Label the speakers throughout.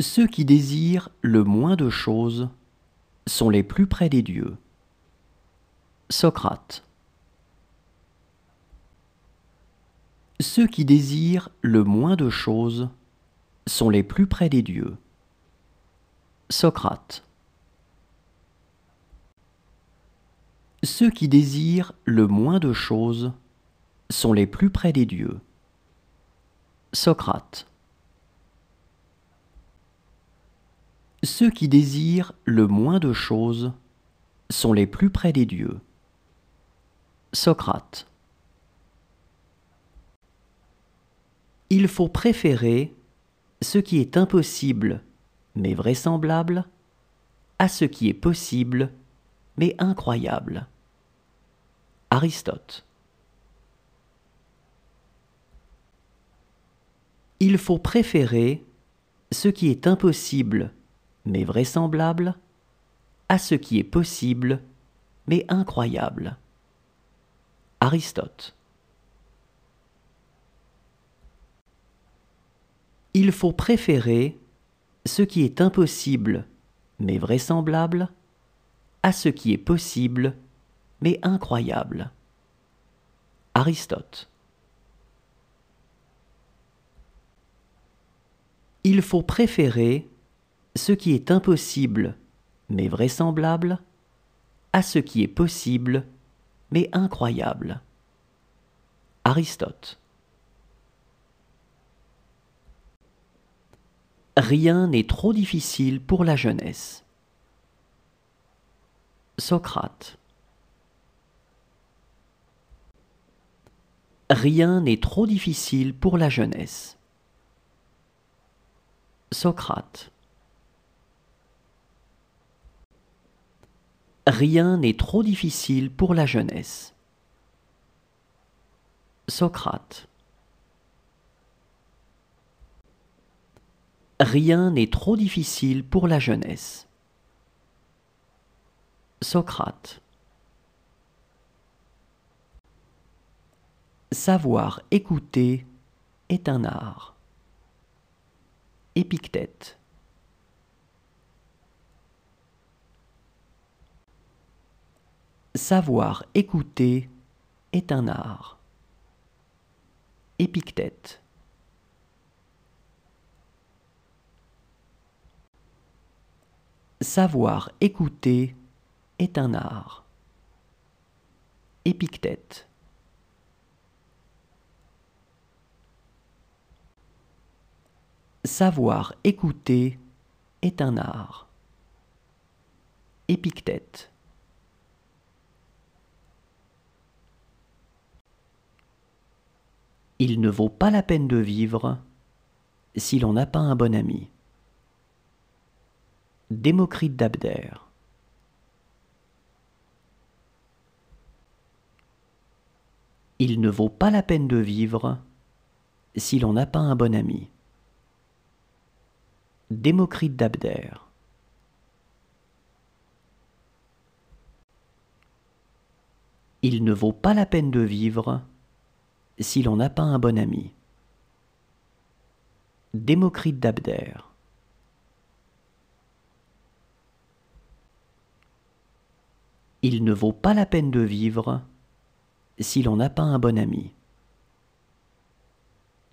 Speaker 1: Ceux qui désirent le moins de choses sont les plus près des dieux. Socrate. Ceux qui désirent le moins de choses sont les plus près des dieux. Socrate. Ceux qui désirent le moins de choses sont les plus près des dieux. Socrate. Ceux qui désirent le moins de choses sont les plus près des dieux. Socrate. Il faut préférer ce qui est impossible mais vraisemblable à ce qui est possible mais incroyable. Aristote. Il faut préférer ce qui est impossible mais vraisemblable à ce qui est possible mais incroyable. Aristote. Il faut préférer ce qui est impossible mais vraisemblable à ce qui est possible mais incroyable. Aristote. Il faut préférer ce qui est impossible mais vraisemblable à ce qui est possible mais incroyable. Aristote. Rien n'est trop difficile pour la jeunesse. Socrate. Rien n'est trop difficile pour la jeunesse. Socrate. Rien n'est trop difficile pour la jeunesse. Socrate. Rien n'est trop difficile pour la jeunesse. Socrate. Savoir écouter est un art. Épictète. Savoir écouter est un art. Épictète. Savoir écouter est un art. Épictète. Savoir écouter est un art. Épictète. Il ne vaut pas la peine de vivre si l'on n'a pas un bon ami. Démocrite d'Abdère. Il ne vaut pas la peine de vivre si l'on n'a pas un bon ami. Démocrite d'Abdère. Il ne vaut pas la peine de vivre si l'on n'a pas un bon ami. Démocrite d'Abdère. Il ne vaut pas la peine de vivre si l'on n'a pas un bon ami.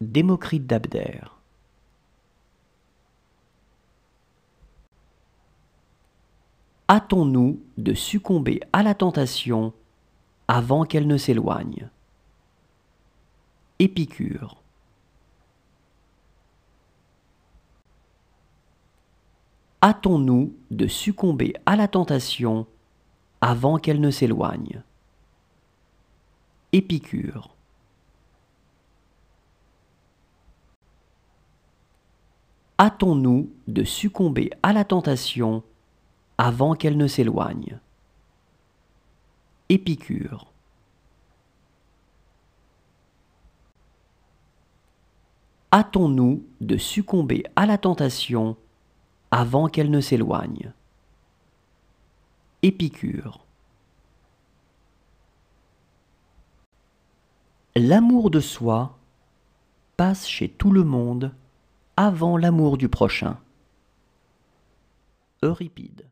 Speaker 1: Démocrite d'Abdère. Hâtons-nous de succomber à la tentation avant qu'elle ne s'éloigne. Épicure. Hâtons-nous de succomber à la tentation avant qu'elle ne s'éloigne. Épicure. Hâtons-nous de succomber à la tentation avant qu'elle ne s'éloigne. Épicure. Hâtons-nous de succomber à la tentation avant qu'elle ne s'éloigne. Épicure. L'amour de soi passe chez tout le monde avant l'amour du prochain. Euripide.